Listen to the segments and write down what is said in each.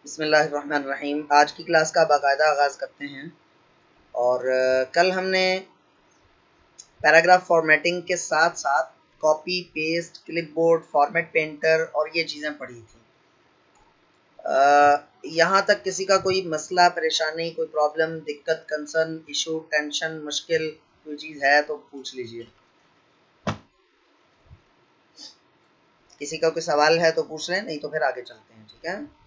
बिस्मिल्लाहिर्रहमानिर्रहीम। आज की क्लास का बाकायदा आगाज़ करते हैं। और कल हमने पैराग्राफ फॉर्मेटिंग के साथ साथ copy paste, clipboard, format painter और ये चीज़ें पढ़ी थी। यहाँ तक किसी का कोई मसला, परेशानी, कोई प्रॉब्लम, दिक्कत, कंसर्न, इशू, टेंशन, मुश्किल कोई चीज़ है तो पूछ लीजिए। किसी का कोई सवाल है तो पूछ लें, नहीं तो फिर आगे चलते हैं। ठीक है।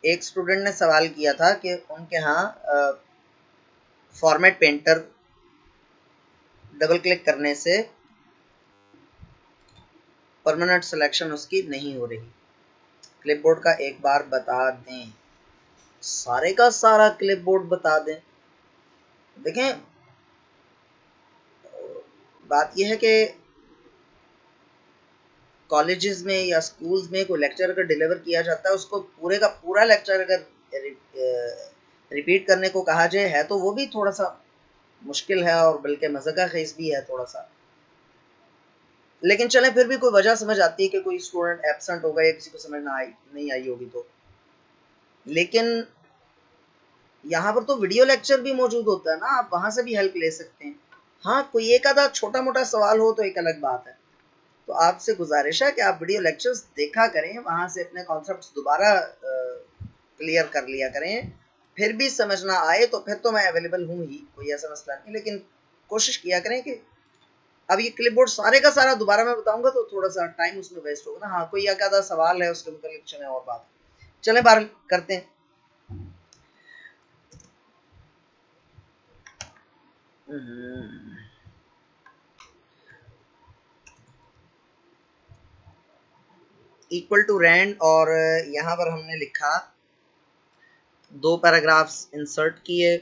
एक स्टूडेंट ने सवाल किया था कि उनके यहाँ फॉर्मेट पेंटर डबल क्लिक करने से परमानेंट सिलेक्शन उसकी नहीं हो रही। क्लिपबोर्ड का एक बार बता दें, सारे का सारा क्लिपबोर्ड बता दें। देखें, बात यह है कि कॉलेजेस में या स्कूल्स में कोई लेक्चर अगर डिलीवर किया जाता है, उसको पूरे का पूरा लेक्चर अगर रिपीट करने को कहा जाए है तो वो भी थोड़ा सा मुश्किल है और बल्कि मज़ा खेज भी है थोड़ा सा। लेकिन चलें, फिर भी कोई वजह समझ आती है कि कोई स्टूडेंट एब्सेंट हो गया, किसी को समझ नहीं आई होगी तो। लेकिन यहाँ पर तो वीडियो लेक्चर भी मौजूद होता है ना, आप वहां से भी हेल्प ले सकते हैं। हाँ, कोई एक आधा छोटा मोटा सवाल हो तो एक अलग बात है। तो आपसे गुजारिश है कि आप वीडियो लेक्चर्स देखा करें, वहां से अपने कॉन्सेप्ट्स दोबारा क्लियर कर लिया करें। फिर भी समझ ना आए तो फिर तो मैं अवेलेबल हूँ ही, कोई ऐसा मसला नहीं। लेकिन कोशिश किया करें कि अब ये क्लिपबोर्ड सारे का सारा दोबारा मैं बताऊंगा तो थोड़ा सा टाइम उसमें वेस्ट होगा ना। हाँ, कोई एक आधा सवाल है उसके मुतालिक चलें और बात चलें बाहर करते हैं। इक्वल टू रैंड, और यहाँ पर हमने लिखा 2 पैराग्राफ्स इंसर्ट किए।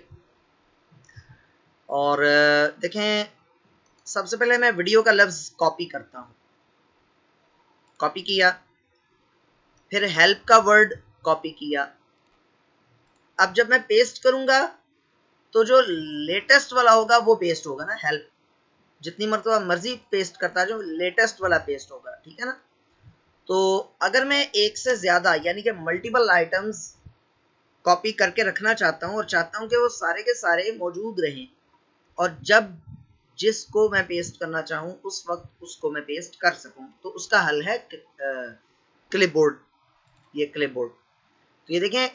और देखें, सबसे पहले मैं वीडियो का लफ्ज कॉपी करता हूँ। कॉपी किया, फिर हेल्प का वर्ड कॉपी किया। अब जब मैं पेस्ट करूंगा तो जो लेटेस्ट वाला होगा वो पेस्ट होगा ना। हेल्प जितनी मरतबा मर्जी पेस्ट करता, जो लेटेस्ट वाला पेस्ट होगा। ठीक है ना। तो अगर मैं एक से ज्यादा यानी कि मल्टीपल आइटम्स कॉपी करके रखना चाहता हूँ और चाहता हूँ कि वो सारे के सारे मौजूद रहें, और जब जिसको मैं पेस्ट करना चाहूँ उस वक्त उसको मैं पेस्ट कर सकूँ, तो उसका हल है क्लिपबोर्ड। ये क्लिपबोर्ड, तो ये देखें,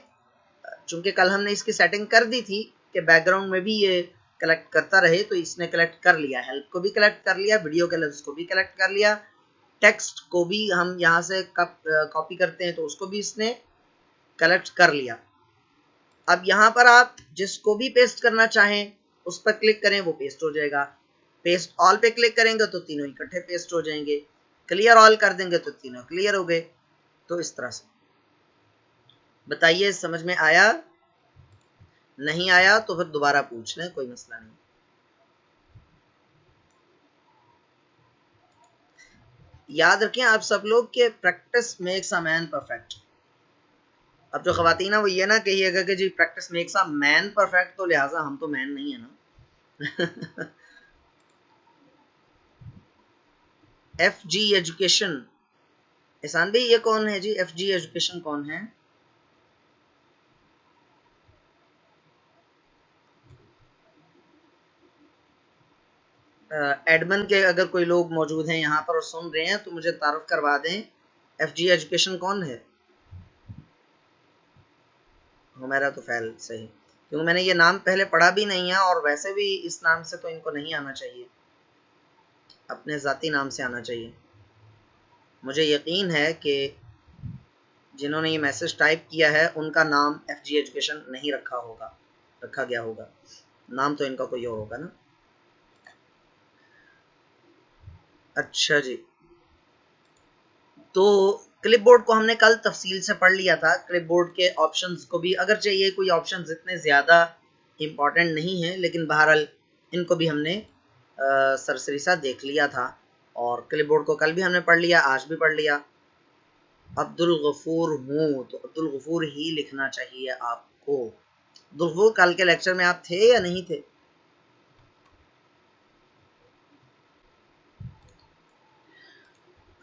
चूंकि कल हमने इसकी सेटिंग कर दी थी कि बैकग्राउंड में भी ये कलेक्ट करता रहे, तो इसने कलेक्ट कर लिया। हेल्प को भी कलेक्ट कर लिया, वीडियो के लफ्ज को भी कलेक्ट कर लिया, टेक्स्ट को भी हम यहाँ से कॉपी करते हैं तो उसको भी इसने कलेक्ट कर लिया। अब यहाँ पर आप जिसको भी पेस्ट करना चाहें उस पर क्लिक करें, वो पेस्ट हो जाएगा। पेस्ट ऑल पे क्लिक करेंगे तो तीनों इकट्ठे पेस्ट हो जाएंगे। क्लियर ऑल कर देंगे तो तीनों क्लियर हो गए। तो इस तरह से बताइए, समझ में आया? नहीं आया तो फिर दोबारा पूछ लें, कोई मसला नहीं। याद रखें आप सब लोग के practice makes a man perfect. अब जो खवातीन है वो ये ना कहिएगा कि जी practice makes a man perfect, तो लिहाजा हम तो मैन नहीं है ना। एफ जी एजुकेशन, एहसान भाई ये कौन है जी? एफ जी एजुकेशन कौन है? एडमन के अगर कोई लोग मौजूद हैं यहाँ पर और सुन रहे हैं तो मुझे तारुफ करवा दें, एफ जी एजुकेशन कौन है? हुमैरा तो फैल सही, क्योंकि मैंने ये नाम पहले पढ़ा भी नहीं है, और वैसे भी इस नाम से तो इनको नहीं आना चाहिए, अपने ज़ाती नाम से आना चाहिए। मुझे यकीन है कि जिन्होंने ये मैसेज टाइप किया है उनका नाम एफ जी एजुकेशन नहीं रखा गया होगा। नाम तो इनका कोई और होगा ना। अच्छा जी, तो क्लिपबोर्ड को हमने कल तफसील से पढ़ लिया था। क्लिपबोर्ड के ऑप्शंस को भी, अगर चाहिए कोई ऑप्शंस इतने ज़्यादा इम्पॉर्टेंट नहीं हैं, लेकिन बहरहाल इनको भी हमने सरसरी सा देख लिया था। और क्लिपबोर्ड को कल भी हमने पढ़ लिया, आज भी पढ़ लिया। अब्दुल गफूर हूँ तो अब्दुल गफूर ही लिखना चाहिए आपको। अब्दुल गफूर, कल के लेक्चर में आप थे या नहीं थे?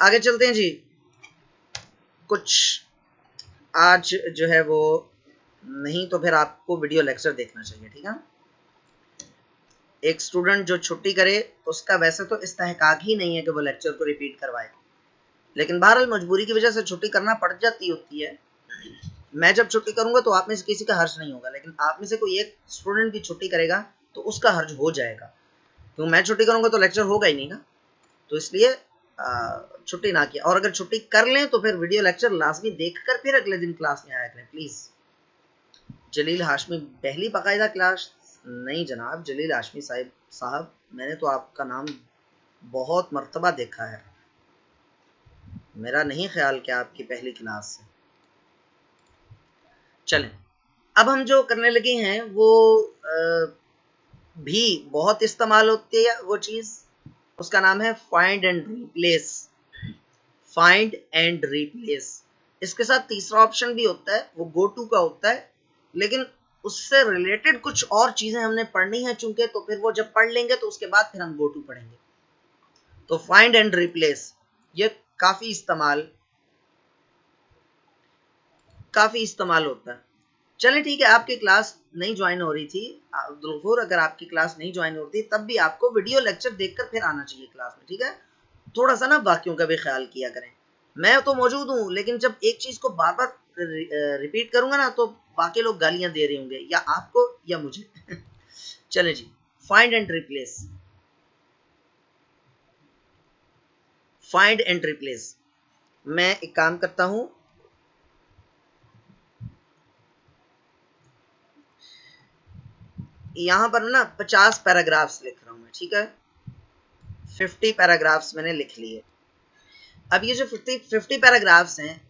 आगे चलते हैं जी। कुछ आज जो है वो नहीं तो फिर आपको वीडियो लेक्चर देखना चाहिए, ठीक है। एक स्टूडेंट जो छुट्टी करे उसका वैसे तो इस्तेहकाक ही नहीं है कि वो लेक्चर को रिपीट करवाए, लेकिन बहरहाल मजबूरी की वजह से छुट्टी करना पड़ जाती होती है। मैं जब छुट्टी करूंगा तो आप में से किसी का हर्ज नहीं होगा, लेकिन आप में से कोई एक स्टूडेंट भी छुट्टी करेगा तो उसका हर्ज हो जाएगा, क्योंकि मैं छुट्टी करूंगा तो लेक्चर होगा ही नहीं ना। तो इसलिए छुट्टी ना किया, और अगर छुट्टी कर लें तो फिर वीडियो लेक्चर लाजमी देखकर फिर अगले दिन क्लास में आया करें प्लीज। जलील हाशमी पहली बाकायदा क्लास? नहीं जनाब, जलील हाशमी साहब मैंने तो आपका नाम बहुत मर्तबा देखा है, मेरा नहीं ख्याल कि आपकी पहली क्लास है। चलें, अब हम जो करने लगे हैं वो भी बहुत इस्तेमाल होती है वो चीज, उसका नाम है find and replace. Find and replace, इसके साथ तीसरा ऑप्शन भी होता है, वो गो टू का होता है, लेकिन उससे रिलेटेड कुछ और चीजें हमने पढ़नी है चूंकि, तो फिर वो जब पढ़ लेंगे तो उसके बाद फिर हम गो टू पढ़ेंगे। तो फाइंड एंड रिप्लेस ये काफी इस्तेमाल होता है। चलें ठीक है, आपकी क्लास नहीं ज्वाइन हो रही थी अब्दुल गफूर, अगर आपकी क्लास नहीं ज्वाइन हो रही थी तब भी आपको वीडियो लेक्चर देखकर फिर आना चाहिए क्लास में, ठीक है। थोड़ा सा ना बाकियों का भी ख्याल किया करें। मैं तो मौजूद हूँ, लेकिन जब एक चीज को बार बार रिपीट करूंगा ना तो बाकी लोग गालियां दे रहे होंगे, या आपको या मुझे। चले जी, find and replace. Find and replace, मैं एक काम करता हूं, यहां पर ना 50 पैराग्राफ्स लिख रहा हूं मैं, ठीक है। 50 पैराग्राफ्स मैंने लिख लिए। अब ये जो 50 पैराग्राफ्स हैं,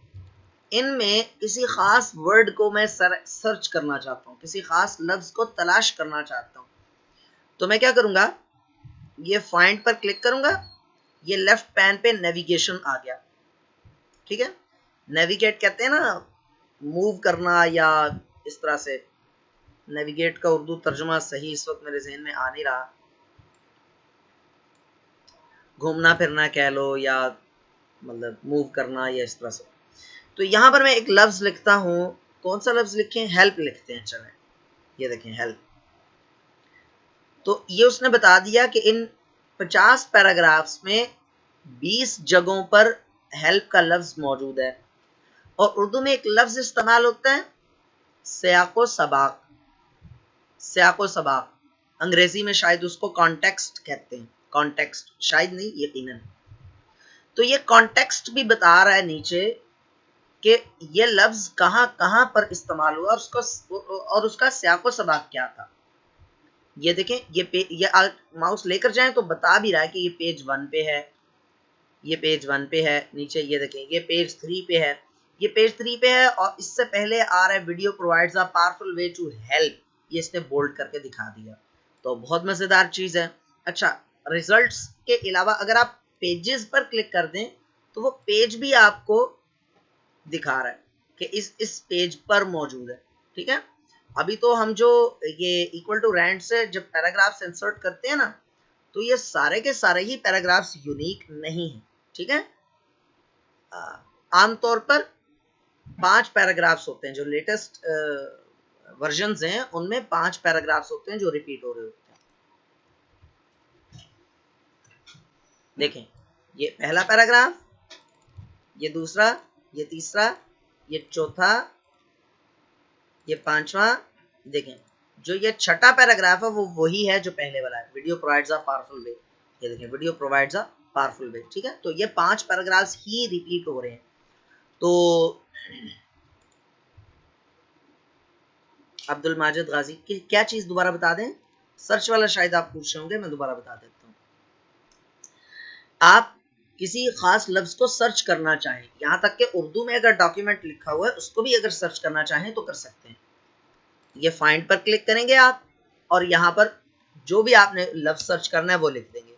इनमें किसी खास वर्ड को मैं सर्च करना चाहता हूँ, किसी खास लफ्ज को तलाश करना चाहता हूँ। तो मैं क्या करूंगा, ये फाइंड पर क्लिक करूंगा, ये लेफ्ट पैन पे नेविगेशन आ गया, ठीक है। नेविगेट कहते हैं ना, मूव करना, या इस तरह से। नेविगेट का उर्दू तर्जुमा सही इस वक्त मेरे जहन में आ नहीं रहा, घूमना फिरना कह लो, या मतलब मूव करना, या इस तरह से। तो यहां पर मैं एक लफ्ज लिखता हूं, कौन सा लफ्ज लिखें, हेल्प लिखते हैं, चलें। ये देखें हेल्प, तो ये उसने बता दिया कि इन 50 पैराग्राफ्स में 20 जगहों पर हेल्प का लफ्ज मौजूद है। और उर्दू में एक लफ्ज इस्तेमाल होता है, सियाको सबाक। सियाको सबाक, अंग्रेजी में शायद उसको कॉन्टेक्स्ट कहते हैं, कॉन्टेक्स्ट शायद नहीं, यकीनन। तो ये कॉन्टेक्स्ट भी बता रहा है नीचे कि ये लफ्ज कहां कहां पर इस्तेमाल हुआ और उसका सियाको सबाक क्या था। ये देखें, ये माउस लेकर जाएं तो बता भी रहा है कि ये पेज 1 पे है, ये पेज 1 पे है। नीचे ये देखें, ये पेज 3 पे है, ये पेज 3 पे है, और इससे पहले आ रहा है video provides a powerful way to help, ये इसने बोल्ड करके दिखा दिया। तो बहुत मजेदार चीज है। अच्छा, रिजल्ट्स के अलावा अगर आप पेजेस पर क्लिक कर दें तो वो पेज भी आपको दिखा रहा है कि इस पेज पर मौजूद है, ठीक है। अभी तो हम जो ये इक्वल टू रैंड से जब पैराग्राफ्स इंसर्ट करते हैं ना, तो ये सारे के सारे ही पैराग्राफ्स यूनिक नहीं है, ठीक है। आमतौर पर 5 पैराग्राफ्स होते हैं, जो लेटेस्ट वर्जन्स हैं उनमें 5 पैराग्राफ्स होते हैं जो रिपीट हो रहे होते हैं। देखें, ये पहला पैराग्राफ, ये दूसरा, ये तीसरा, ये चौथा, ये पांचवा। देखें, जो ये छठा पैराग्राफ है वो वही है जो पहले वाला है, वीडियो प्रोवाइड्स अ पावरफुल वे। ये देखें, वीडियो प्रोवाइड्स अ पावरफुल वे, ठीक है। तो ये 5 पैराग्राफ्स ही रिपीट हो रहे हैं। तो अब्दुल माजिद गाजी की क्या चीज दोबारा बता दें, सर्च वाला शायद आप पूछ रहे होंगे, मैं दोबारा बता देता हूँ। आप किसी खास लफ्ज को सर्च करना चाहें, यहां तक कि उर्दू में अगर डॉक्यूमेंट लिखा हुआ है उसको भी अगर सर्च करना चाहें तो कर सकते हैं। ये फाइंड पर क्लिक करेंगे आप, और यहाँ पर जो भी आपने लफ्ज सर्च करना है वो लिख देंगे।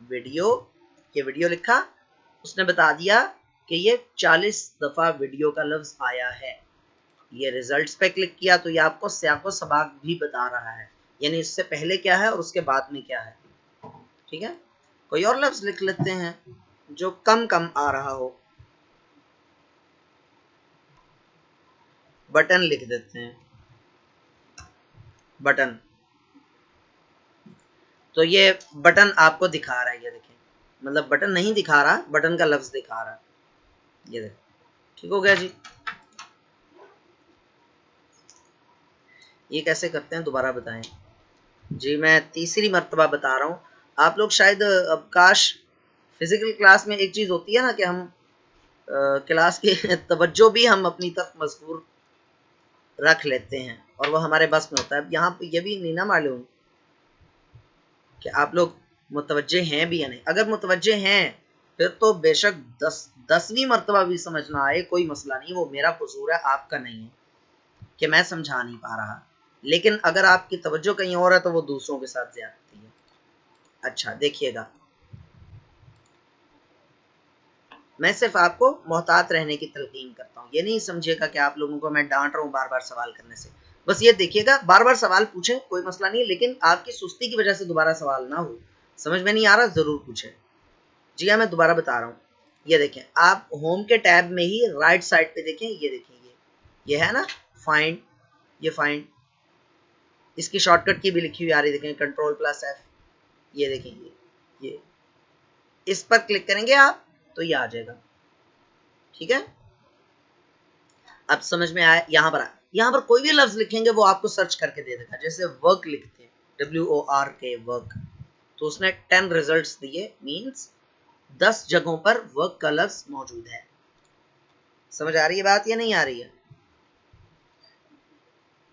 वीडियो, ये वीडियो लिखा, उसने बता दिया कि ये 40 दफा वीडियो का लफ्ज आया है। ये रिजल्ट्स पे क्लिक किया तो ये आपको सियाको सबाक भी बता रहा है, यानी इससे पहले क्या है और उसके बाद में क्या है, ठीक है। कोई और लफ्ज लिख लेते हैं, जो कम कम आ रहा हो। बटन लिख देते हैं, बटन। तो ये बटन आपको दिखा रहा है, ये देखें, मतलब बटन नहीं दिखा रहा, बटन का लफ्ज दिखा रहा है, ये देखें। ठीक हो गया जी। ये कैसे करते हैं दोबारा बताएं जी। मैं तीसरी मर्तबा बता रहा हूँ, आप लोग शायद अब काश फिजिकल क्लास में एक चीज होती है ना कि हम क्लास की तवज्जो भी हम अपनी तरफ मजबूर रख लेते हैं और वो हमारे बस में होता है। अब यहाँ पे ये भी नहीं ना मालूम कि आप लोग मुतवज्जे हैं भी या नहीं। अगर मुतवज्जे हैं फिर तो बेशक 10वीं मर्तबा भी समझ ना आए, कोई मसला नहीं, वो मेरा कसूर है, आपका नहीं है कि मैं समझा नहीं पा रहा। लेकिन अगर आपकी तवज्जो कहीं और है तो वो दूसरों के साथ ज्यादती है। अच्छा देखिएगा, मैं सिर्फ आपको मोहतात रहने की तलकीन करता हूँ। ये नहीं समझिएगा कि आप लोगों को मैं डांट रहा हूँ बार बार सवाल करने से। बस ये देखिएगा, बार बार सवाल पूछें, कोई मसला नहीं, लेकिन आपकी सुस्ती की वजह से दोबारा सवाल ना हो। समझ में नहीं आ रहा जरूर पूछें। जी हाँ, मैं दोबारा बता रहा हूँ। ये देखें, आप होम के टैब में ही राइट साइड पे देखें, ये देखें, ये है ना फाइंड, ये फाइंड, इसकी शॉर्टकट की भी लिखी हुई आ रही, देखें Ctrl+F। ये देखें, ये इस पर क्लिक करेंगे आप तो ये आ जाएगा। ठीक है, अब समझ में आया। यहाँ पर कोई भी लफ्ज लिखेंगे वो आपको सर्च करके दे देगा। जैसे वर्क लिखते हैं, WORK, वर्क, तो उसने 10 रिजल्ट्स दिए, मींस 10 जगहों पर वर्क का लफ्ज मौजूद है। समझ आ रही है बात या नहीं आ रही है?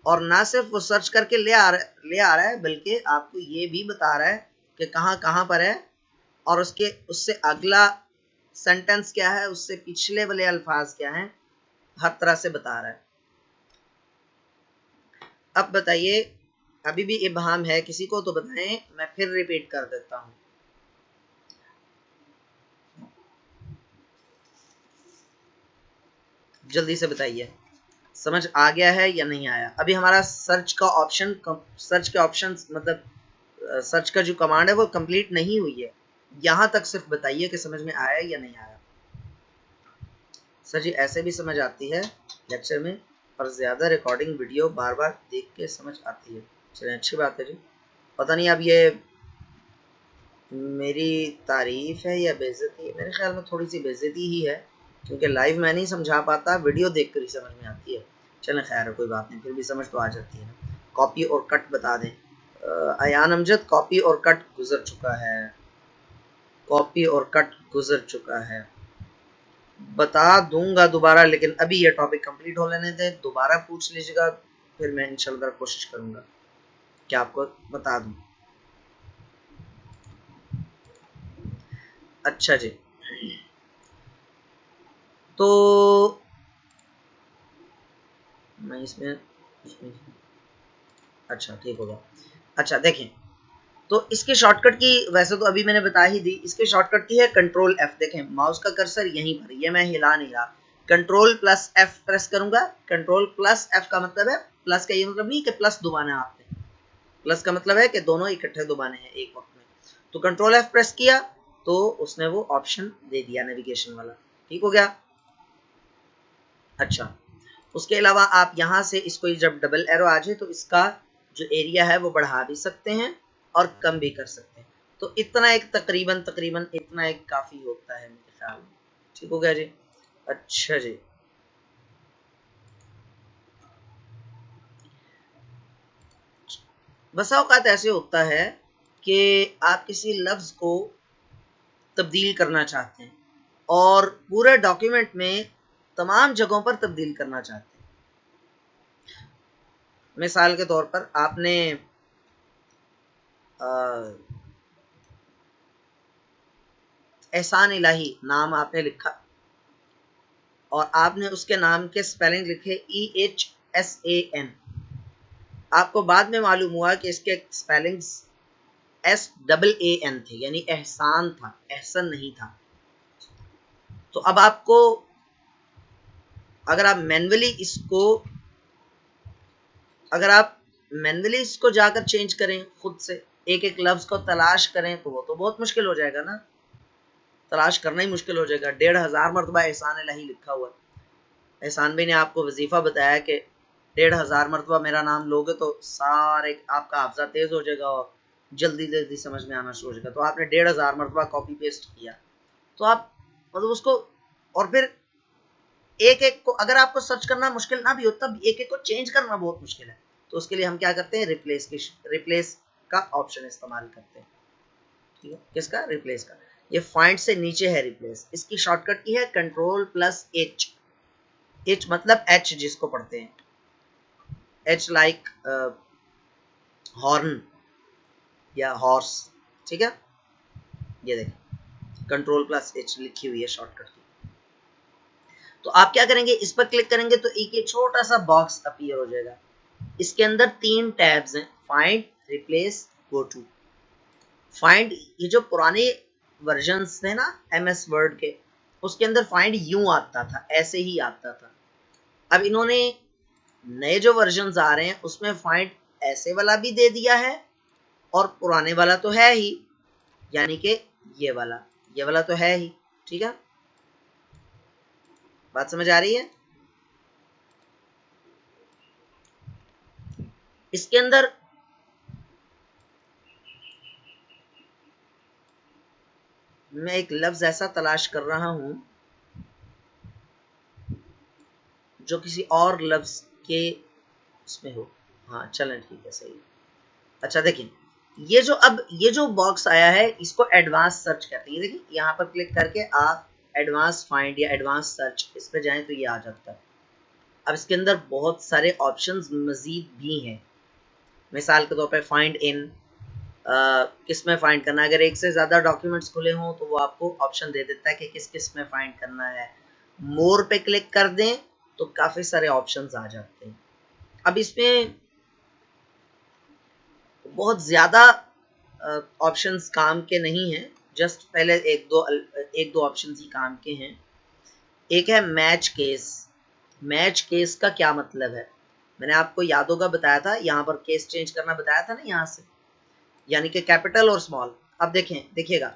और ना सिर्फ वो सर्च करके ले आ रहा है, बल्कि आपको ये भी बता रहा है कि कहाँ पर है, और उससे अगला सेंटेंस क्या है, उससे पिछले वाले अल्फाज क्या हैं, हर तरह से बता रहा है। अब बताइए, अभी भी इबहाम है किसी को तो बताएं, मैं फिर रिपीट कर देता हूं। जल्दी से बताइए, समझ आ गया है या नहीं आया? अभी हमारा सर्च के ऑप्शन मतलब सर्च का जो कमांड है वो कंप्लीट नहीं हुई है। यहां तक सिर्फ बताइए कि समझ में आया या नहीं आया। सर जी ऐसे भी समझ आती है लेक्चर में, और ज्यादा रिकॉर्डिंग वीडियो बार बार देख के समझ आती है। चलिए अच्छी बात है जी। पता नहीं अब ये मेरी तारीफ है या बेइज्जती है। मेरे ख्याल में थोड़ी सी बेइज्जती ही है, क्योंकि लाइव मैं नहीं समझा पाता, वीडियो देख कर ही समझ में आती है। चलें खैर है, कोई बात नहीं, फिर भी समझ तो आ जाती है ना। कॉपी और कट बता दें। अयान अमजद, कॉपी और कट गुजर चुका है, कॉपी और कट गुजर चुका है। बता दूंगा दोबारा, लेकिन अभी ये टॉपिक कंप्लीट हो लेने दें, दोबारा पूछ लीजिएगा, फिर मैं इंशाल्लाह कोशिश करूंगा कि आपको बता दूं। अच्छा जी, तो मैं इसमें अच्छा ठीक होगा। अच्छा देखें, तो इसके शॉर्टकट की, वैसे तो अभी मैंने बता ही दी, इसके शॉर्टकट की है Ctrl+F। देखें माउस का कर्सर यहीं पर, ये मैं हिला नहीं रहा। Ctrl+F प्रेस करूंगा। Ctrl+F का मतलब है, प्लस का ये मतलब नहीं कि प्लस दबाना है आपने, प्लस का मतलब है कि दोनों इकट्ठे दबाने हैं एक वक्त में। तो Ctrl+F प्रेस किया तो उसने वो ऑप्शन दे दिया नेविगेशन वाला। ठीक हो गया। अच्छा, उसके अलावा आप यहाँ से इसको जब डबल एरो आ जाए तो इसका जो एरिया है वो बढ़ा भी सकते हैं और कम भी कर सकते हैं। तो इतना एक तकरीबन इतना एक काफी होता है मेरे ख्याल में। ठीक हो गया जी। अच्छा जी, बसा औकात ऐसे होता है कि आप किसी लफ्ज को तब्दील करना चाहते हैं और पूरे डॉक्यूमेंट में तमाम जगहों पर तब्दील करना चाहते हैं। मिसाल के तौर पर आपने एहसान इलाही नाम आपने लिखा और आपने उसके नाम के स्पेलिंग लिखे EHSAN। आपको बाद में मालूम हुआ कि इसके स्पेलिंग्स SAAN थे, यानी एहसान था, एहसन नहीं था। तो अब आपको, अगर आप मैन्युअली इसको जाकर चेंज करें, खुद से एक एक लफ्ज को तलाश करें, तो वो तो बहुत मुश्किल हो जाएगा ना। तलाश करना ही मुश्किल हो जाएगा। 1500 मरतबा एहसान इलाही लिखा हुआ है। एहसान भाई ने आपको वजीफा बताया कि 1500 मरतबा मेरा नाम लोगे तो सारे आपका हाफजा तेज हो जाएगा और जल्दी जल्दी समझ में आना शुरू हो जाएगा। तो आपने 1500 मरतबा कॉपी पेस्ट किया, तो आप मतलब उसको, और फिर एक एक को अगर आपको सर्च करना मुश्किल ना भी हो तब एक एक को चेंज करना बहुत मुश्किल है। तो उसके लिए हम क्या करते हैं, रिप्लेस का ऑप्शन इस्तेमाल करते हैं। ठीक है, किसका, रिप्लेस का। ये फाइंड से नीचे है रिप्लेस, इसकी शॉर्टकट की है Ctrl+H। H मतलब H जिसको पढ़ते हैं, H लाइक हॉर्न या हॉर्स। ठीक है, ये देखें Ctrl+H लिखी हुई है शॉर्टकट की। तो आप क्या करेंगे, इस पर क्लिक करेंगे तो एक ये छोटा सा बॉक्स अपीयर हो जाएगा। इसके अंदर 3 टैब्स हैं, find, replace, go to. Find, ये जो पुराने वर्जन्स थे ना MS वर्ड के, उसके अंदर फाइंड यूं आता था, ऐसे ही आता था। अब इन्होंने नए जो वर्जन्स आ रहे हैं उसमें फाइंड ऐसे वाला भी दे दिया है और पुराने वाला तो है ही, यानी कि ये वाला तो है ही। ठीक है, बात समझ आ रही है। इसके अंदर मैं एक लफ्ज ऐसा तलाश कर रहा हूं जो किसी और लफ्ज के उसमें हो। हाँ चलें, ठीक है, सही। अच्छा देखिए, ये जो बॉक्स आया है इसको एडवांस सर्च कहते हैं। देखिए यहाँ पर क्लिक करके आप एडवांस फाइंड या एडवांस सर्च इस पे जाएं तो ये आ जाता है। अब इसके अंदर बहुत सारे ऑप्शंस मजीद भी हैं। मिसाल के तौर पे फाइंड इन, किस में फाइंड करना है। अगर एक से ज़्यादा डॉक्यूमेंट्स खुले हों तो वो आपको ऑप्शन दे देता है कि किस किस में फाइंड करना है। मोर पे क्लिक कर दें तो काफ़ी सारे ऑप्शंस आ जाते हैं। अब इसमें बहुत ज़्यादा ऑप्शंस काम के नहीं हैं, जस्ट पहले एक दो ऑप्शंस ही काम के हैं। एक है मैच केस। मैच केस का क्या मतलब है, मैंने आपको याद होगा बताया था, यहाँ पर केस चेंज करना बताया था ना यहाँ से, यानी कि कैपिटल और स्मॉल। अब देखिएगा,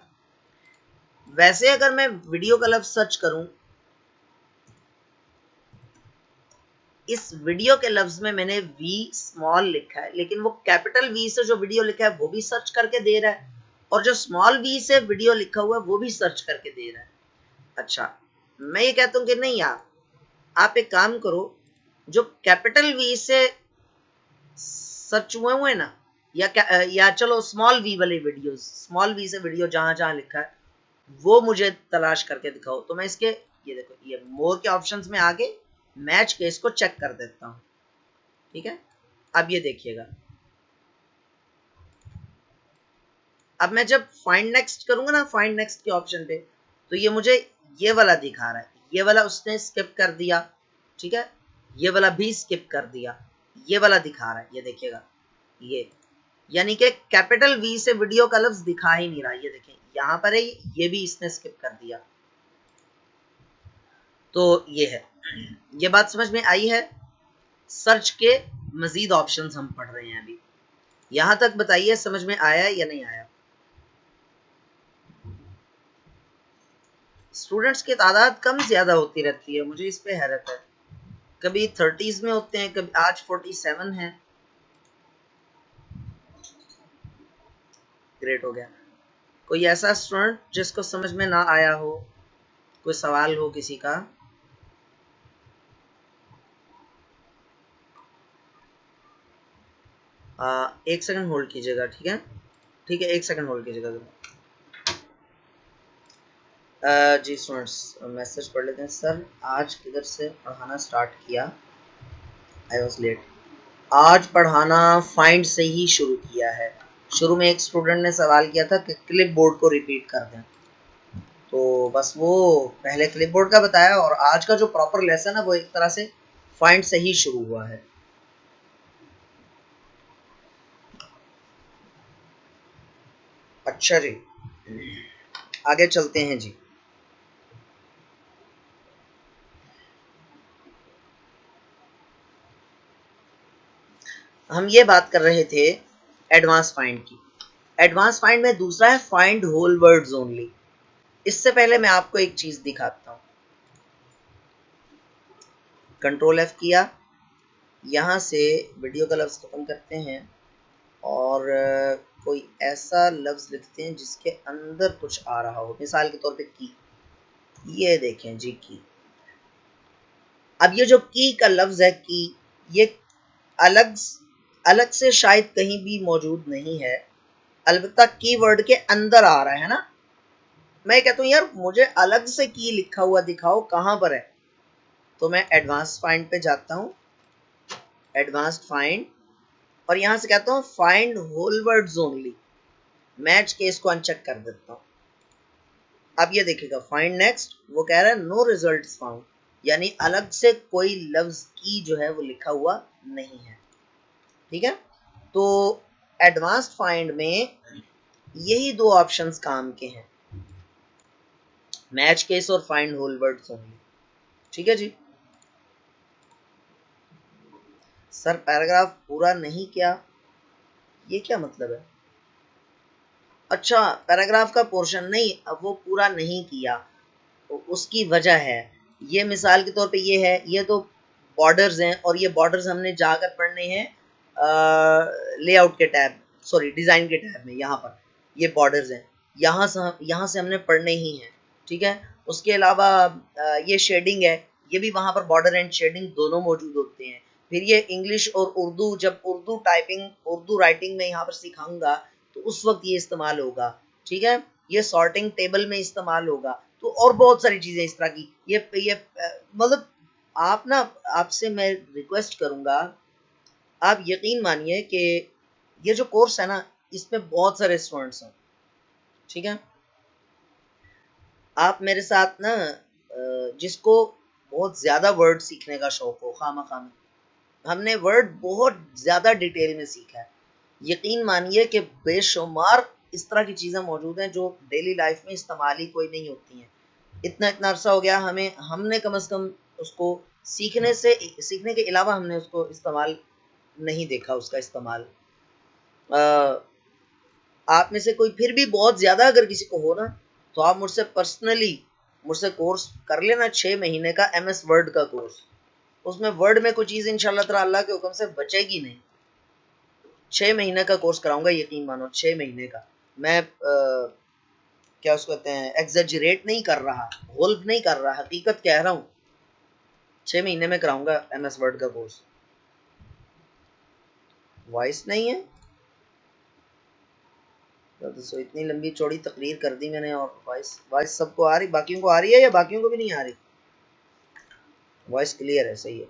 वैसे अगर मैं वीडियो का लफ्ज सर्च करूं, इस वीडियो के लफ्ज में मैंने वी स्मॉल लिखा है, लेकिन वो कैपिटल वी से जो वीडियो लिखा है वो भी सर्च करके दे रहा है, और जो स्मॉल वी से वीडियो लिखा हुआ है वो भी सर्च करके दे रहा है। अच्छा, मैं ये कहता हूं कि नहीं यार, आप एक काम करो, जो कैपिटल वी से सर्च हुए ना, या चलो स्मॉल वी वाले वीडियोस, स्मॉल वी से वीडियो जहां जहां लिखा है वो मुझे तलाश करके दिखाओ। तो मैं इसके, ये देखो, ये मोर के ऑप्शंस में आगे मैच केस को चेक कर देता हूं। ठीक है, अब ये देखिएगा, अब मैं जब फाइंड नेक्स्ट करूंगा ना, फाइंड नेक्स्ट के ऑप्शन पे, तो ये मुझे ये वाला दिखा रहा है, ये वाला उसने स्किप कर दिया। ठीक है, ये वाला भी स्किप कर दिया, ये वाला दिखा रहा है, ये देखिएगा, ये यानी कि कैपिटल वी से वीडियो का लफ्ज दिखा ही नहीं रहा। ये देखें यहां पर है, ये भी इसने स्किप कर दिया। तो ये है, ये बात समझ में आई है। सर्च के मजीद ऑप्शंस हम पढ़ रहे हैं अभी। यहां तक बताइए समझ में आया या नहीं आया। स्टूडेंट्स की तादाद कम ज्यादा होती रहती है, मुझे इस पे हैरत है। कभी 30s में होते हैं, कभी आज 47 है। ग्रेट हो गया। कोई ऐसा स्टूडेंट जिसको समझ में ना आया हो, कोई सवाल हो किसी का। एक सेकंड होल्ड कीजिएगा, ठीक है, ठीक है, एक सेकंड होल्ड कीजिएगा। जी स्टूडेंट्स, मैसेज पढ़ लेते हैं। सर आज किधर से पढ़ाना स्टार्ट किया, आई वॉज लेट। आज पढ़ाना फाइंड से ही शुरू किया है। शुरू में एक स्टूडेंट ने सवाल किया था कि क्लिप बोर्ड को रिपीट कर दें, तो बस वो पहले क्लिप बोर्ड का बताया, और आज का जो प्रॉपर लेसन है वो एक तरह से फाइंड से ही शुरू हुआ है। अच्छा जी, आगे चलते हैं जी। हम ये बात कर रहे थे एडवांस फाइंड की। एडवांस फाइंड में दूसरा है फाइंड होल वर्ड्स ओनली। इससे पहले मैं आपको एक चीज दिखाता हूं। कंट्रोल F किया, यहां से वीडियो का लफ्ज खत्म करते हैं और कोई ऐसा लफ्ज लिखते हैं जिसके अंदर कुछ आ रहा हो। मिसाल के तौर पे की, ये देखें जी की। अब ये जो की का लफ्ज है की, ये अलग अलग से शायद कहीं भी मौजूद नहीं है, अलबत्ता कीवर्ड के अंदर आ रहा है ना। मैं कहता हूँ यार मुझे अलग से की लिखा हुआ दिखाओ, कहां पर है। तो मैं एडवांस फाइंड पे जाता हूँ, एडवांस्ड फाइंड, और यहां से कहता हूँ find whole words only. Match case को अनचेक कर देता हूँ। अब ये देखिएगा फाइंड नेक्स्ट, वो कह रहा है नो रिजल्ट्स फाउंड, यानी अलग से कोई लफ्ज की जो है वो लिखा हुआ नहीं है। ठीक है, तो एडवांस्ड फाइंड में यही दो ऑप्शंस काम के हैं, मैच केस और फाइंड होल वर्ड्स ओनली। ठीक है जी। सर पैराग्राफ पूरा नहीं किया, ये क्या मतलब है? अच्छा, पैराग्राफ का पोर्शन नहीं, अब वो पूरा नहीं किया तो उसकी वजह है ये। मिसाल के तौर पे ये है, ये तो बॉर्डर्स हैं और ये बॉर्डर्स हमने जाकर पढ़ने हैं लेआउट के टैब, सॉरी डिज़ाइन के टैब में। यहाँ पर ये बॉर्डर्स हैं, यहाँ से हमने पढ़ने ही हैं। ठीक है, उसके अलावा ये शेडिंग है, ये भी वहाँ पर बॉर्डर एंड शेडिंग दोनों मौजूद होते हैं। फिर ये इंग्लिश और उर्दू, जब उर्दू टाइपिंग उर्दू राइटिंग में यहाँ पर सिखाऊंगा तो उस वक्त ये इस्तेमाल होगा। ठीक है, ये सॉर्टिंग टेबल में इस्तेमाल होगा, तो और बहुत सारी चीजें इस तरह की। ये मतलब आप ना, आपसे मैं रिक्वेस्ट करूंगा, आप यकीन मानिए कि ये जो कोर्स है ना, इसमें बहुत सारे स्टूडेंट्स हैं। ठीक है, आप मेरे साथ ना, जिसको बहुत ज्यादा वर्ड सीखने का शौक हो, खामा खामा, हमने वर्ड बहुत ज्यादा डिटेल में सीखा है। यकीन मानिए कि बेशुमार इस तरह की चीज़ें मौजूद हैं जो डेली लाइफ में इस्तेमाल ही कोई नहीं होती हैं। इतना इतना अरसा हो गया हमें, हमने कम से कम उसको सीखने के अलावा हमने उसको इस्तेमाल नहीं देखा, उसका इस्तेमाल। आप में से कोई फिर भी बहुत ज़्यादा अगर किसी को हो ना, तो आप मुझसे पर्सनली मुझसे कोर्स कर लेना, 6 महीने का MS वर्ड का कोर्स। उसमें वर्ड में कोई चीज़ इंशाल्लाह ताला अल्लाह के हुक्म से बचेगी नहीं। 6 महीने का कोर्स कराऊंगा, यकीन मानो 6 महीने का। मैं क्या उसको कहते हैं, एग्जेजरेट नहीं कर रहा, होल्प नहीं कर रहा, हकीकत कह रहा हूँ। 6 महीने में कराऊंगा MS वर्ड का कोर्स। वॉइस नहीं है तो इतनी लंबी चौड़ी तकरीर कर दी मैंने, और वॉइस सबको आ रही, बाकियों को आ रही है या बाकियों को भी नहीं आ रही? वॉइस क्लियर है, सही है।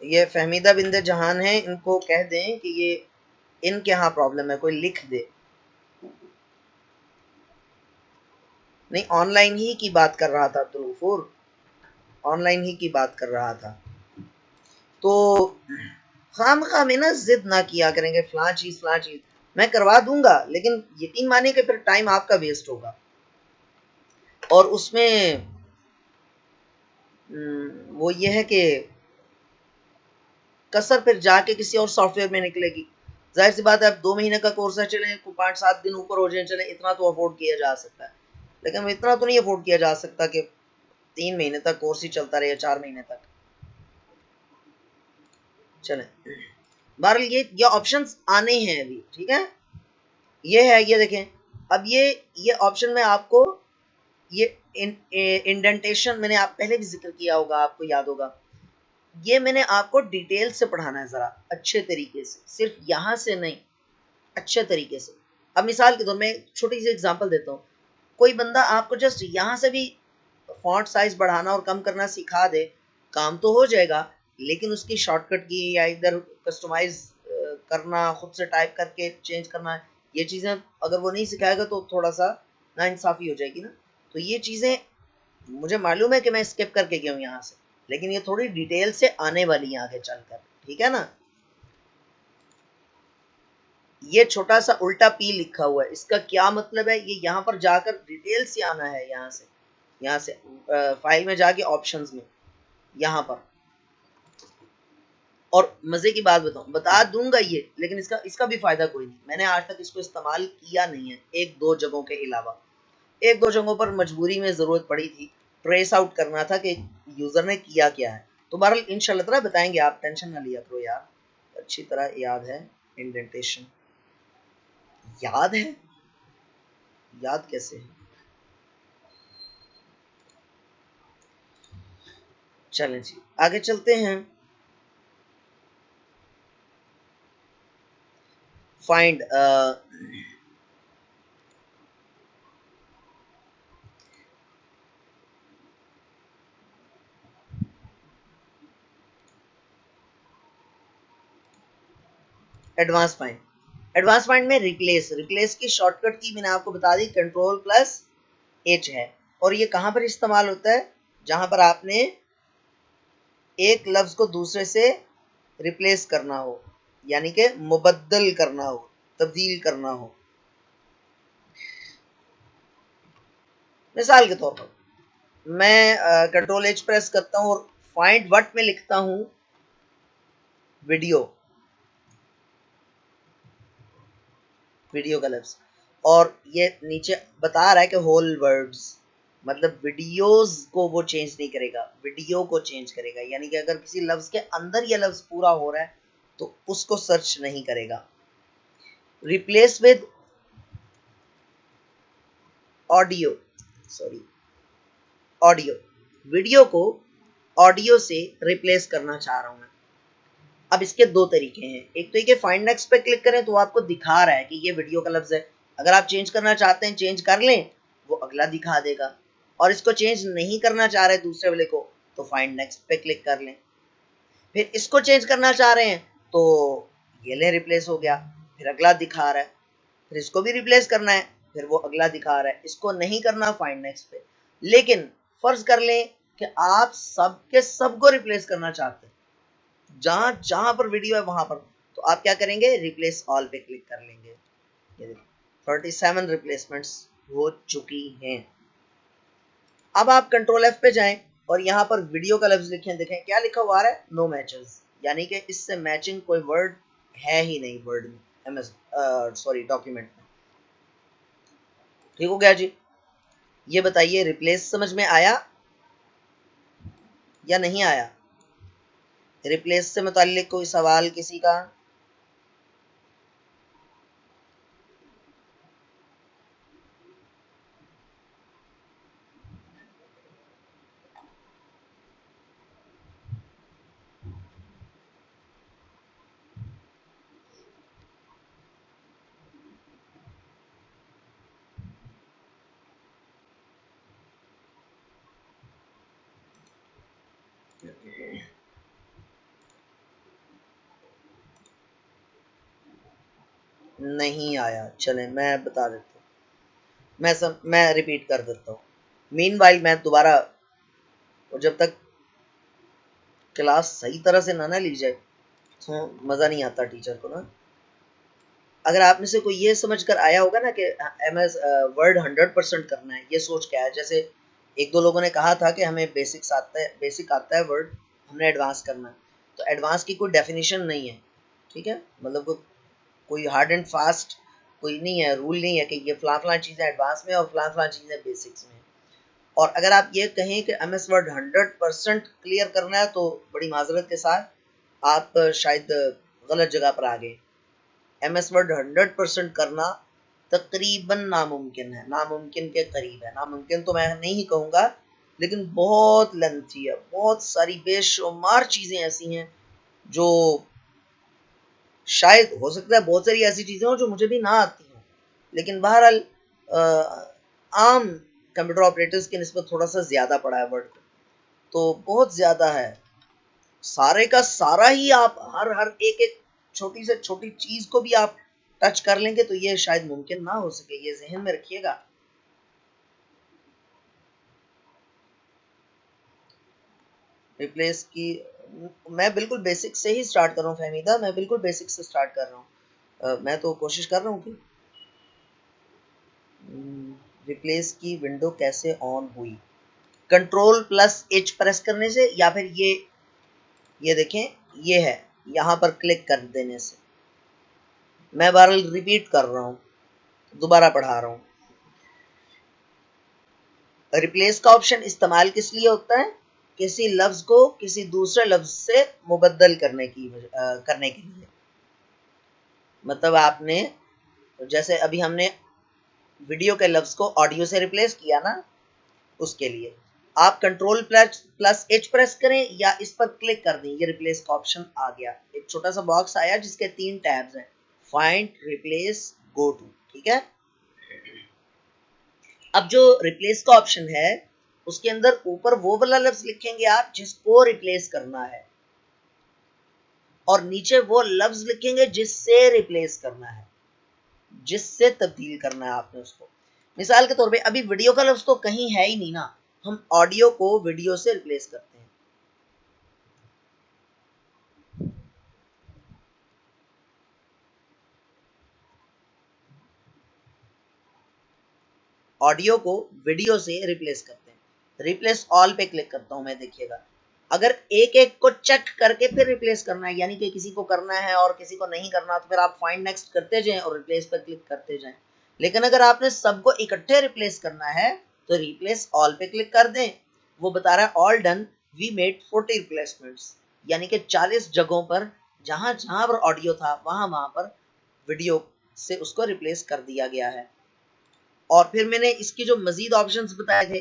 ये फहमीदा बिंदे जहान है, इनको कह दें कि ये इनके यहाँ प्रॉब्लम है, कोई लिख दे। नहीं, ऑनलाइन ही की बात कर रहा था अब्दुल गफूर, ऑनलाइन ही की बात कर रहा था। तो खामखा में ना जिद ना किया करेंगे, फलां चीज मैं करवा दूंगा, लेकिन यकीन मानिए कि फिर टाइम आपका वेस्ट होगा और उसमें वो ये है कि कसर फिर जाके किसी और सॉफ्टवेयर में निकलेगी। जाहिर सी बात है, अब 2 महीने का कोर्स है, चले 5-7 दिन ऊपर हो जाए, चले इतना तो अफोर्ड किया जा सकता है, लेकिन इतना तो नहीं अफोर्ड किया जा सकता कि 3 महीने तक कोर्स ही चलता रहे, 4 महीने तक। चले, बहरहाल ये ऑप्शंस आने हैं अभी। ठीक है, ये है, ये देखें। अब ये ऑप्शन में आपको ये इंडेंटेशन मैंने आप पहले भी जिक्र किया होगा, आपको याद होगा। ये मैंने आपको डिटेल से पढ़ाना है जरा अच्छे तरीके से, सिर्फ यहां से नहीं, अच्छे तरीके से। अब मिसाल के तौर में छोटी सी एग्जांपल देता हूँ। कोई बंदा आपको जस्ट यहां से भी फॉन्ट साइज बढ़ाना और कम करना सिखा दे, काम तो हो जाएगा, लेकिन उसकी शॉर्टकट की या इधर कस्टमाइज करना, खुद से टाइप करके चेंज करना, ये चीज़ें अगर वो नहीं सिखाएगा तो थोड़ा सा नाइंसाफ़ी हो जाएगी ना। तो ये चीज़ें मुझे मालूम है कि मैं स्किप करके गया हूँ यहाँ से, लेकिन ये थोड़ी डिटेल से आने वाली है आगे चलकर। ठीक है ना, ये छोटा सा उल्टा पी लिखा हुआ है, इसका क्या मतलब है? ये यहाँ पर जाकर डिटेल से आना है, यहाँ से फाइल में जाके ऑप्शंस में, यहाँ पर। और मजे की बात बताऊं, बता दूंगा ये, लेकिन इसका भी फायदा कोई नहीं। मैंने आज तक इसको इस्तेमाल किया नहीं है, 1-2 जगहों के अलावा। एक दो जगहों पर मजबूरी में ज़रूरत पड़ी थी, ट्रेस आउट करना था कि यूज़र ने किया क्या है। तो बहरहाल इंशाल्लाह ताला बताएंगे, आप टेंशन ना लिया करो यार, अच्छी तरह याद है। इंडेंटेशन याद है, याद कैसे है? चलें जी आगे चलते हैं। Find advance find. Advance find में रिप्लेस, रिप्लेस की शॉर्टकट की मैंने आपको बता दी, कंट्रोल प्लस एच है। और ये कहां पर इस्तेमाल होता है? जहां पर आपने एक लफ्ज को दूसरे से रिप्लेस करना हो, यानी कि मुबद्दल करना हो, तब्दील करना हो। मिसाल के तौर पर मैं कंट्रोल एच प्रेस करता हूं और फाइंड व्हाट में लिखता हूं वीडियो, वीडियो का लफ्ज, और ये नीचे बता रहा है कि होल वर्ड्स, मतलब वीडियोस को वो चेंज नहीं करेगा, वीडियो को चेंज करेगा। यानी कि अगर किसी लफ्ज के अंदर ये लफ्ज पूरा हो रहा है तो उसको सर्च नहीं करेगा। Replace with audio, sorry audio, video को ऑडियो से रिप्लेस करना चाह रहा हूं मैं। अब इसके दो तरीके हैं, एक तो ये कि फाइंड नेक्स्ट पे क्लिक करें तो आपको दिखा रहा है कि ये वीडियो का लफ्ज है, अगर आप चेंज करना चाहते हैं चेंज कर लें, वो अगला दिखा देगा। और इसको चेंज नहीं करना चाह रहे दूसरे वाले को, तो फाइंड नेक्स्ट पे क्लिक कर लें। फिर इसको चेंज करना चाह रहे हैं तो ये ले रिप्लेस हो गया, फिर अगला दिखा रहा है। फिर इसको भी रिप्लेस करना है, फिर वो अगला दिखा रहा है। इसको नहीं करना फाइंड नेक्स्ट पे। लेकिन फर्ज कर लें कि आप सबके सबको रिप्लेस करना चाहते हैं, जहां जहां पर वीडियो है वहां पर, तो आप क्या करेंगे? रिप्लेस ऑल पे क्लिक कर लेंगे। ये 37 रिप्लेसमेंट्स हो चुकी हैं। अब आप कंट्रोल एफ पे जाएं और यहाँ पर वीडियो का लफ्ज लिखें, देखें क्या लिखा हुआ है, नो मैचेस, यानी कि इससे मैचिंग कोई वर्ड है ही नहीं वर्ड में, एमएस सॉरी डॉक्यूमेंट में। ठीक हो गया जी। ये बताइए रिप्लेस समझ में आया या नहीं आया? रिप्लेस से मुताल्लिक कोई सवाल किसी का? नहीं आया, चलें मैं बता देता हूँ, मैं रिपीट कर देता हूँ। मीनवाइल मैं दोबारा, और जब तक क्लास सही तरह से ना ली जाए तो मज़ा नहीं आता टीचर को ना। अगर आप में से कोई ये समझ कर आया होगा ना कि एमएस वर्ड 100% करना है, ये सोच के आया, जैसे एक दो लोगों ने कहा था कि हमें बेसिक्स आता है, बेसिक आता है वर्ड, हमने एडवांस करना है, तो एडवांस की कोई डेफिनेशन नहीं है, ठीक है, मतलब कोई हार्ड एंड फास्ट कोई नहीं है, रूल नहीं है कि ये फलां फलां चीज़ें एडवांस में और फलां फलां चीज़ें बेसिक्स में। और अगर आप ये कहें कि एमएस वर्ड 100% क्लियर करना है तो बड़ी माजरत के साथ आप शायद गलत जगह पर आ गए। एमएस वर्ड 100% करना तकरीबन नामुमकिन है, नामुमकिन के करीब है। नामुमकिन तो मैं नहीं कहूँगा, लेकिन बहुत लेंथी है, बहुत सारी बेशुमार चीज़ें ऐसी हैं जो शायद हो सकता है, बहुत सारी ऐसी चीज़ें हो जो मुझे भी ना आती हों, लेकिन बहरहाल आम कंप्यूटर ऑपरेटर्स की निस्बत थोड़ा सा ज़्यादा पड़ा है वर्ड, तो बहुत ज़्यादा है। सारे का सारा ही आप हर हर एक एक छोटी से छोटी चीज़ को भी आप टच कर लेंगे तो ये शायद मुमकिन ना हो सके, ये जहन में रखिएगा। रिप्लेस की मैं बिल्कुल बेसिक से ही स्टार्ट कर रहा हूँ फहमीदा, मैं बिल्कुल बेसिक से स्टार्ट कर रहा हूँ। मैं तो कोशिश कर रहा हूँ कि रिप्लेस की विंडो कैसे ऑन हुई, कंट्रोल प्लस एच प्रेस करने से, या फिर ये देखें ये है, यहाँ पर क्लिक कर देने से। मैं बहरहाल रिपीट कर रहा हूँ, दोबारा पढ़ा रहा हूँ। रिप्लेस का ऑप्शन इस्तेमाल किस लिए होता है? किसी लफ्ज को किसी दूसरे लफ्ज से मुबद्दल करने के लिए। मतलब आपने, जैसे अभी हमने वीडियो के लफ्ज को ऑडियो से रिप्लेस किया ना, उसके लिए आप कंट्रोल प्लस एच प्रेस करें या इस पर क्लिक कर दें, ये रिप्लेस का ऑप्शन आ गया। एक छोटा सा बॉक्स आया जिसके 3 टैब्स हैं, फाइंड, रिप्लेस, गो टू। ठीक है, अब जो रिप्लेस का ऑप्शन है उसके अंदर ऊपर वो वाला लफ्ज लिखेंगे आप जिसको रिप्लेस करना है, और नीचे वो लफ्ज लिखेंगे जिससे रिप्लेस करना है, जिससे तब्दील करना है आपने उसको। मिसाल के तौर पे अभी वीडियो का लफ्ज तो कहीं है ही नहीं ना, हम ऑडियो को वीडियो से रिप्लेस करते हैं। ऑडियो को वीडियो से रिप्लेस करते हैं। रिप्लेस ऑल पे क्लिक करता हूं मैं, देखिएगा अगर एक एक को चेक करके फिर रिप्लेस करना है, यानी कि किसी को करना है और किसी को नहीं करना, तो फिर आप फाइंड नेक्स्ट करते जाएं और रिप्लेस पर क्लिक करते जाएं। लेकिन अगर आपने सबको इकट्ठे रिप्लेस करना है तो रिप्लेस ऑल पे क्लिक कर दें। वो बता रहा है all done, we made 40 replacements, यानी कि 40 जगहों पर जहां जहां पर ऑडियो था वहां वहां पर वीडियो से उसको रिप्लेस कर दिया गया है। और फिर मैंने इसकी जो मजीद ऑप्शंस बताए थे,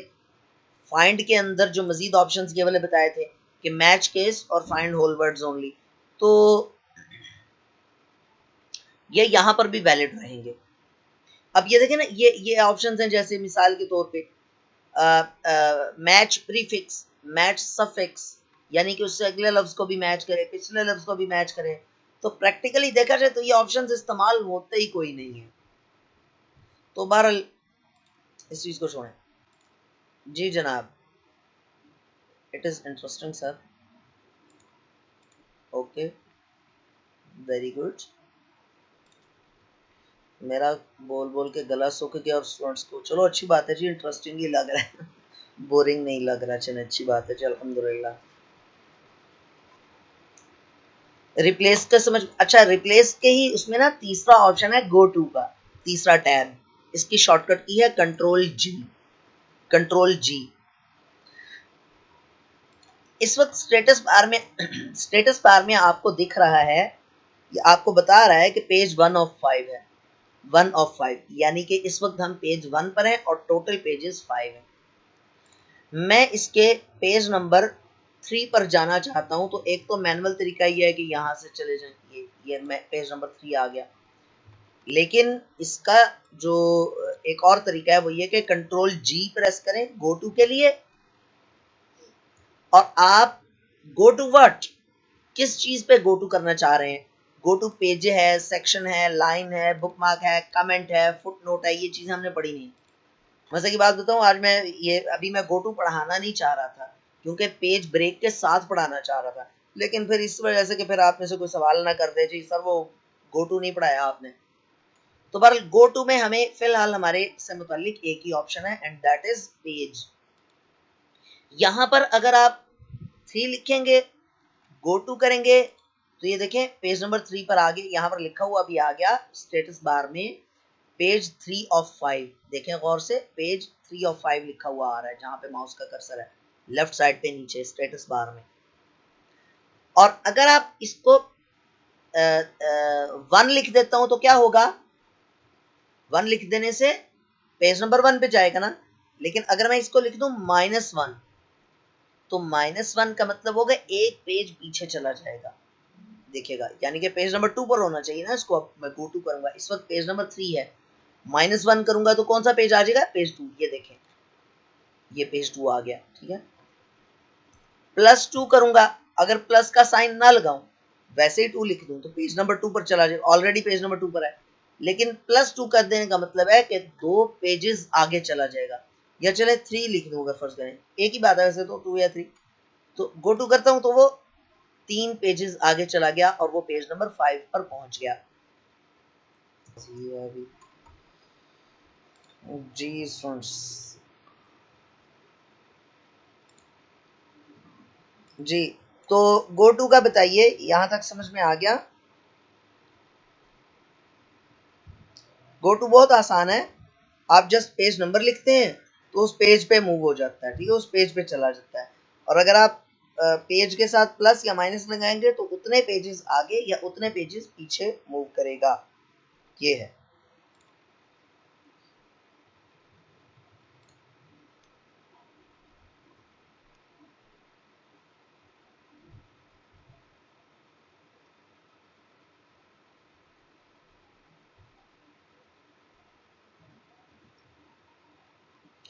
फाइंड के अंदर जो मजीद ऑप्शंस ये वाले बताए थे कि मैच केस और फाइंड होल वर्ड्स ओनली, तो ये यहां पर भी वैलिड रहेंगे। अब ये देखें ना, ये ऑप्शंस हैं, जैसे मिसाल के तौर पे मैच प्रीफिक्स, मैच सफिक्स, यानी कि उससे अगले लफ्ज को भी मैच करे, पिछले लफ्ज को भी मैच करे। तो प्रैक्टिकली देखा जाए तो ये ऑप्शंस इस्तेमाल होते ही कोई नहीं है। तो बहरहाल इस चीज को छोड़ें। जी जनाब, it is interesting sir. Okay, very good. मेरा बोल बोल के गला सूख गया और स्टूडेंट्स को, चलो अच्छी बात है जी, इंटरेस्टिंग ही लग रहा है बोरिंग नहीं लग रहा। चलो अच्छी बात है जी, अल्हम्दुलिल्लाह। रिप्लेस का समझ, अच्छा रिप्लेस के ही उसमें ना तीसरा ऑप्शन है गो टू का, तीसरा टैब, इसकी शॉर्टकट की है कंट्रोल जी। कंट्रोल जी इस वक्त स्टेटस बार में आपको दिख रहा है, ये आपको बता रहा है कि पेज 1 ऑफ 5 है, 1 ऑफ 5, यानी कि इस वक्त हम पेज 1 पर हैं और टोटल पेजेस 5 हैं। मैं इसके पेज नंबर 3 पर जाना चाहता हूं, तो एक तो मैनुअल तरीका ये है कि यहां से चले जाएं, ये पेज नंबर 3 आ गया। लेकिन इसका जो एक और तरीका है वो ये कि कंट्रोल जी प्रेस करें गो टू के लिए, और आप गो टू व्हाट, किस चीज पे गो टू करना चाह रहे हैं। गो टू पेज है, सेक्शन है, लाइन है, बुकमार्क है, कमेंट है, फुट नोट है, ये चीजें हमने पढ़ी नहीं। मजे की बात बताऊं, आज मैं अभी मैं गो टू पढ़ाना नहीं चाह रहा था क्योंकि पेज ब्रेक के साथ पढ़ाना चाह रहा था, लेकिन फिर इस वजह से कि फिर आप में से कोई सवाल ना कर दे जी सर वो गो टू नहीं पढ़ाया आपने। तो बहरहाल गो टू में हमें फिलहाल हमारे से मुतालिक एक ही ऑप्शन है एंड दैट इज पेज। यहां पर अगर आप 3 लिखेंगे, गो टू करेंगे, तो ये देखें पेज नंबर 3 पर आ गए, यहां पर लिखा हुआ भी आ गया स्टेटस बार में पेज 3 ऑफ 5। देखें गौर से, पेज 3 ऑफ 5 लिखा हुआ आ रहा है जहां पे माउस का कर्सर है, लेफ्ट साइड पे नीचे स्टेटस बार में। और अगर आप इसको 1 लिख देता हूं तो क्या होगा, 1 लिख देने से पेज नंबर 1 पे जाएगा ना। लेकिन अगर मैं इसको लिख दूं -1, तो -1 का मतलब होगा एक पेज पीछे चला जाएगा, देखिएगा, यानी कि पेज नंबर 2 पर होना चाहिए ना। इसको अब मैं गो टू करूंगा, इस वक्त पेज नंबर 3 है, -1 करूंगा तो कौन सा पेज आ जाएगा, पेज 2। ये देखें, ये पेज 2 आ गया। ठीक है, +2 करूंगा, अगर प्लस का साइन ना लगाऊं, वैसे ही 2 लिख दूं तो पेज नंबर 2 पर चला जाएगा, ऑलरेडी पेज नंबर 2 पर है। लेकिन +2 कर देने का मतलब है कि 2 पेजेस आगे चला जाएगा। या चले 3 लिख दूंगा, फर्ज करें एक ही बात है वैसे तो 2 या 3, तो गो टू करता हूं तो वो 3 पेजेस आगे चला गया और वो पेज नंबर 5 पर पहुंच गया। जी फ्रेंड्स, जी तो गो टू का बताइए, यहां तक समझ में आ गया। गो टू बहुत आसान है, आप जस्ट पेज नंबर लिखते हैं तो उस पेज पे मूव हो जाता है, ठीक है, उस पेज पे चला जाता है। और अगर आप पेज के साथ प्लस या माइनस लगाएंगे तो उतने पेजेस आगे या उतने पेजेस पीछे मूव करेगा। ये है।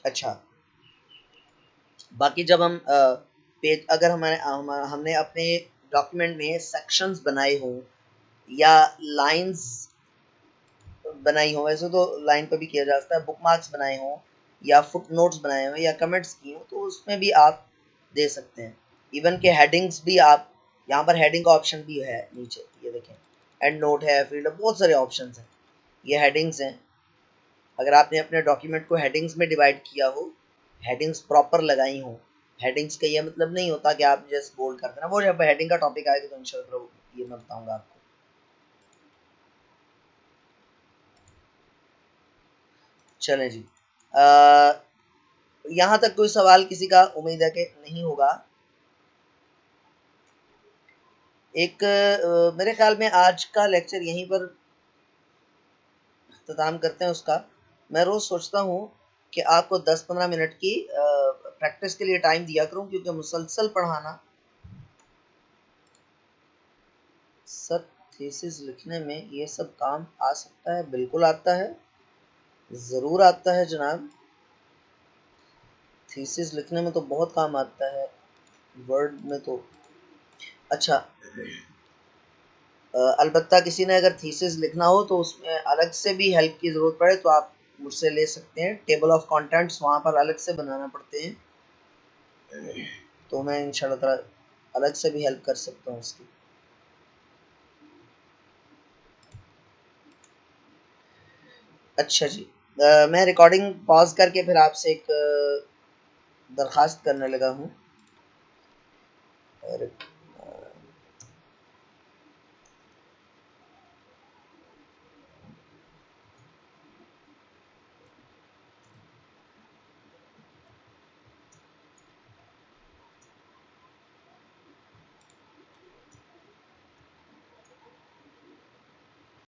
अच्छा, बाकी जब हम पेज, अगर हमने अपने डॉक्यूमेंट में सेक्शंस बनाए हों या लाइंस बनाई हो, वैसे तो लाइन पर भी किया जा सकता है, बुकमार्क्स बनाए हों या फुट नोट्स बनाए हों या कमेंट्स की हो, तो उसमें भी आप दे सकते हैं। इवन के हेडिंग्स भी आप, यहाँ पर हेडिंग का ऑप्शन भी है नीचे, ये देखें, एंड नोट है, फील्ड, बहुत सारे ऑप्शंस हैं। ये हेडिंग्स हैं। अगर आपने अपने डॉक्यूमेंट को हेडिंग्स में डिवाइड किया हो, हेडिंग्स प्रॉपर लगाई हो, हेडिंग्स का ये मतलब नहीं होता कि आप जस्ट बोल्ड कर देना, वो जब हेडिंग का टॉपिक आएगा तो इंशाल्लाह ये मैं बताऊंगा आपको। चलें जी, यहाँ तक कोई सवाल किसी का उम्मीद है कि नहीं होगा। एक मेरे ख्याल में आज का लेक्चर यहीं पर इख्तिताम करते हैं उसका। मैं रोज़ सोचता हूँ कि आपको 10-15 मिनट की प्रैक्टिस के लिए टाइम दिया करूँ, क्योंकि मुसलसल पढ़ाना, सर थीसिस लिखने में ये सब काम आ सकता है? बिल्कुल आता है, ज़रूर आता है जनाब। थीसिस लिखने में तो बहुत काम आता है, वर्ड में तो। अच्छा, अलबत्ता किसी ने अगर थीसिस लिखना हो तो उसमें अलग से भी हेल्प की ज़रूरत पड़े तो आप मुझसे ले सकते हैं। टेबल ऑफ कंटेंट्स वहाँ पर अलग से बनाना पड़ते हैं, तो मैं इंशाल्लाह ताला अलग से भी हेल्प कर सकता हूँ इसकी। अच्छा जी, मैं रिकॉर्डिंग पॉज करके फिर आपसे एक दरख्वास्त करने लगा हूँ।